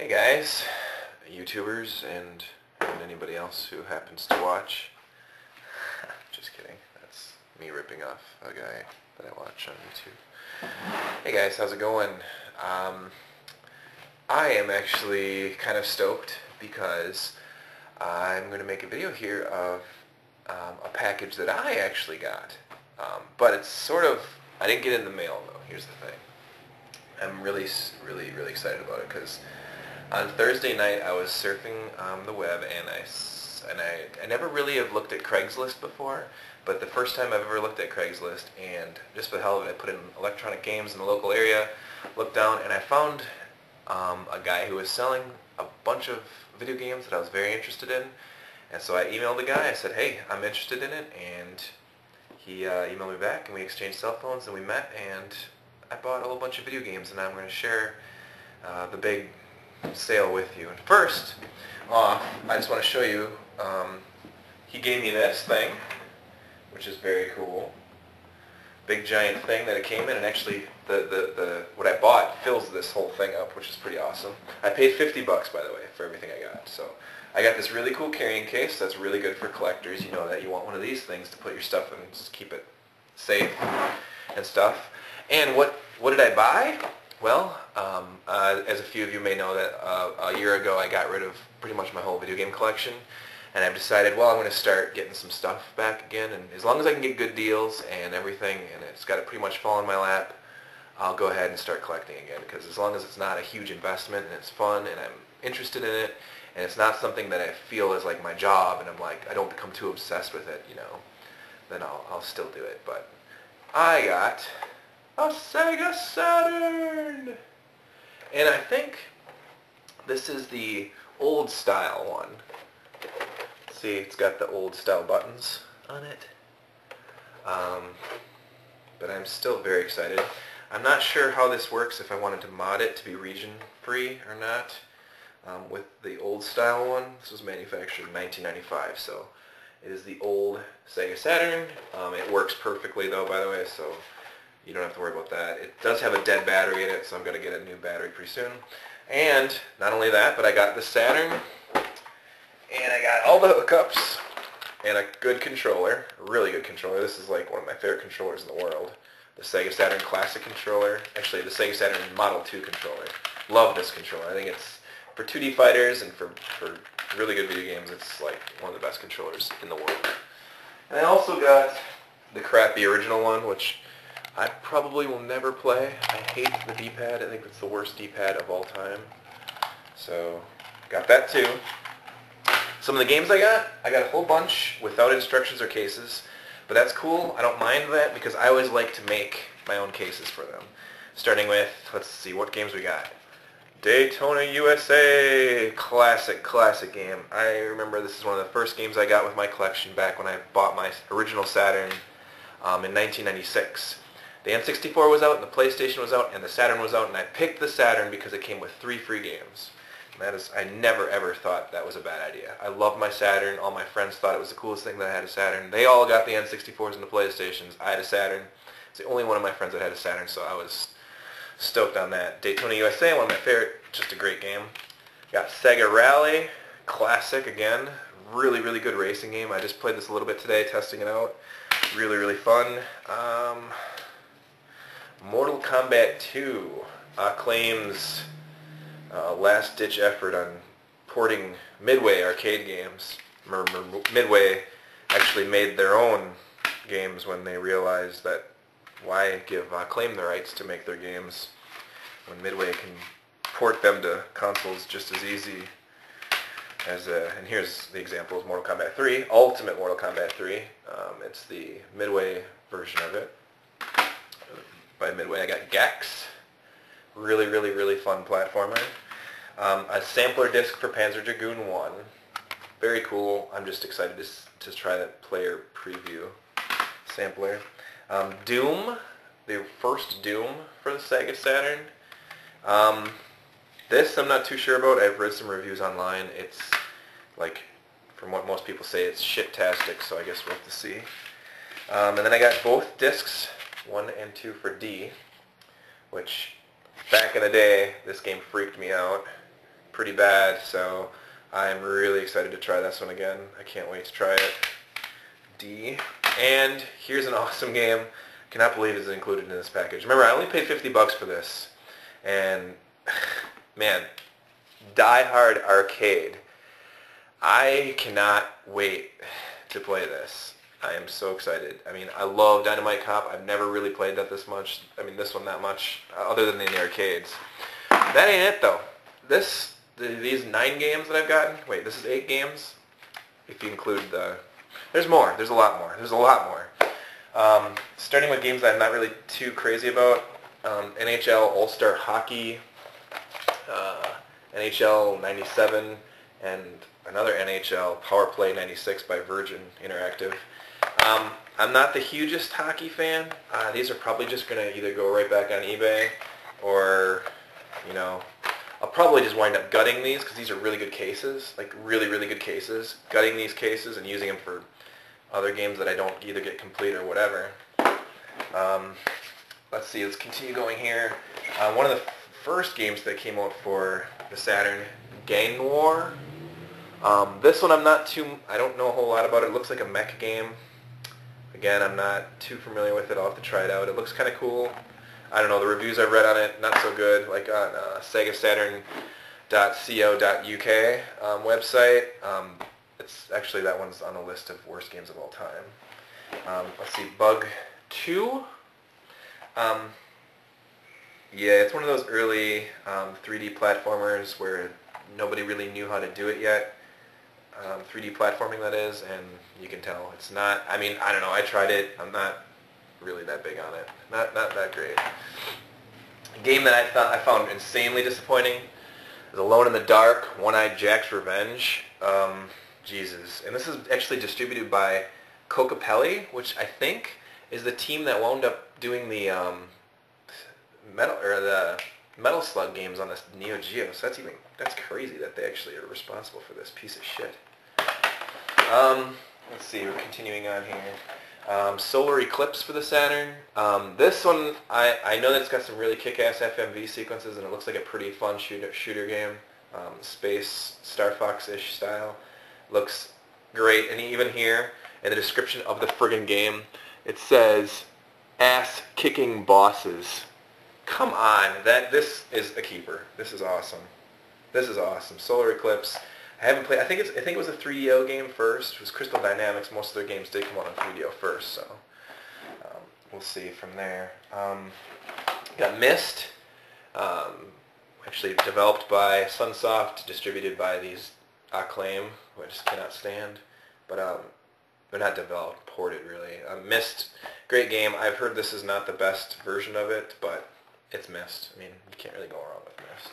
Hey guys, YouTubers and anybody else who happens to watch. Just kidding. That's me ripping off a guy that I watch on YouTube. Hey guys, how's it going? I am actually kind of stoked because I'm going to make a video here of a package that I actually got. But it's sort of, I didn't get it in the mail though. Here's the thing. I'm really excited about it because on Thursday night I was surfing the web and I never really have looked at Craigslist before, but the first time I've ever looked at Craigslist, and just for the hell of it I put in electronic games in the local area, looked down, and I found a guy who was selling a bunch of video games that I was very interested in. And so I emailed the guy. I said, hey, I'm interested in it, and he emailed me back, and we exchanged cell phones, and we met, and I bought a whole bunch of video games, and I'm going to share the big sale with you. And first off, I just want to show you, he gave me this thing, which is very cool. Big giant thing that it came in, and actually the what I bought fills this whole thing up, which is pretty awesome. I paid $50 by the way for everything I got. So I got this really cool carrying case that's really good for collectors. You know that you want one of these things to put your stuff in, just keep it safe and stuff. And what did I buy? Well, as a few of you may know, that a year ago I got rid of pretty much my whole video game collection, and I've decided, well, I'm going to start getting some stuff back again, and as long as I can get good deals and everything, and it's got to pretty much fall in my lap, I'll go ahead and start collecting again, because as long as it's not a huge investment and it's fun and I'm interested in it, and it's not something that I feel is like my job, and I'm like, I don't become too obsessed with it, you know, then I'll still do it. But I got a Sega Saturn! And I think this is the old style one. See, it's got the old style buttons on it. But I'm still very excited. I'm not sure how this works, if I wanted to mod it to be region free or not. With the old style one, this was manufactured in 1995, so it is the old Sega Saturn. It works perfectly though, by the way, so you don't have to worry about that. It does have a dead battery in it, so I'm going to get a new battery pretty soon. And not only that, but I got the Saturn, and I got all the hookups, and a good controller, a really good controller. This is like one of my favorite controllers in the world. The Sega Saturn Classic controller. Actually, the Sega Saturn Model 2 controller. Love this controller. I think it's, for 2D fighters and for really good video games, it's like one of the best controllers in the world. And I also got the crappy original one, which I probably will never play. I hate the D-pad. I think it's the worst D-pad of all time. So, got that too. Some of the games I got a whole bunch without instructions or cases. But that's cool. I don't mind that because I always like to make my own cases for them. Starting with, let's see, what games we got. Daytona USA! Classic game. I remember this is one of the first games I got with my collection back when I bought my original Saturn in 1996. The N64 was out, and the PlayStation was out, and the Saturn was out, and I picked the Saturn because it came with 3 free games. And that is, I never ever thought that was a bad idea. I loved my Saturn. All my friends thought it was the coolest thing that I had a Saturn. They all got the N64s and the PlayStations. I had a Saturn. It's the only one of my friends that had a Saturn, so I was stoked on that. Daytona USA, one of my favorite, just a great game. Got Sega Rally, classic again. Really good racing game. I just played this a little bit today, testing it out. Really fun. Mortal Kombat 2, Acclaim's last-ditch effort on porting Midway arcade games. Midway actually made their own games when they realized that why give Acclaim the rights to make their games when Midway can port them to consoles just as easy as and here's the example of Mortal Kombat 3, Ultimate Mortal Kombat 3. It's the Midway version of it. By Midway, I got Gex. Really fun platformer. A sampler disc for Panzer Dragoon 1. Very cool. I'm just excited to try that player preview sampler. Doom, the first Doom for the Sega Saturn. This I'm not too sure about. I've read some reviews online. It's like, from what most people say, it's shit-tastic, so I guess we'll have to see. And then I got both discs, 1 and 2 for D, which back in the day, this game freaked me out pretty bad, so I'm really excited to try this one again. I can't wait to try it. D. And here's an awesome game. Cannot believe it's included in this package. Remember, I only paid $50 for this, and man, Die Hard Arcade. I cannot wait to play this. I am so excited. I mean, I love Dynamite Cop. I've never really played that this much. I mean, this one that much, other than in the arcades. That ain't it, though. These 9 games that I've gotten, wait, this is 8 games? If you include the... There's more. There's a lot more. There's a lot more. Starting with games that I'm not really too crazy about. NHL All-Star Hockey, NHL 97, and another NHL Power Play 96 by Virgin Interactive. I'm not the hugest hockey fan. These are probably just going to either go right back on eBay or, you know, I'll probably just wind up gutting these because these are really good cases, like really, really good cases. Gutting these cases and using them for other games that I don't either get complete or whatever. Let's see, let's continue going here. One of the first games that came out for the Saturn, Gang War. This one I don't know a whole lot about it. It looks like a mech game. Again, I'm not too familiar with it. I'll have to try it out. It looks kind of cool. I don't know, the reviews I've read on it, not so good, like on SegaSaturn.co.uk website. It's actually, that one's on the list of worst games of all time. Let's see, Bug 2. Yeah, it's one of those early 3D platformers where nobody really knew how to do it yet. 3D platforming, that is, and you can tell it's not, I mean, I don't know, I tried it, I'm not really that big on it. Not that great. A game that I found insanely disappointing is Alone in the Dark, One-Eyed Jack's Revenge. Jesus. And this is actually distributed by Cocapelli, which I think is the team that wound up doing the Metal Slug games on this Neo Geo. So that's crazy that they actually are responsible for this piece of shit. Let's see, we're continuing on here. Solar Eclipse for the Saturn. This one, I know that it's got some really kick-ass FMV sequences, and it looks like a pretty fun shooter game. Space Star Fox-ish style. Looks great, and even here in the description of the friggin' game, it says, ass-kicking bosses. Come on, this is a keeper. This is awesome. This is awesome. Solar Eclipse. I haven't played. I think it was a 3DO game first. It was Crystal Dynamics. Most of their games did come out on 3DO first, so we'll see from there. Got Myst. Actually developed by Sunsoft, distributed by these Acclaim, who I just cannot stand. But they're not developed, ported really. Myst, great game. I've heard this is not the best version of it, but it's Myst. I mean, you can't really go wrong with Myst.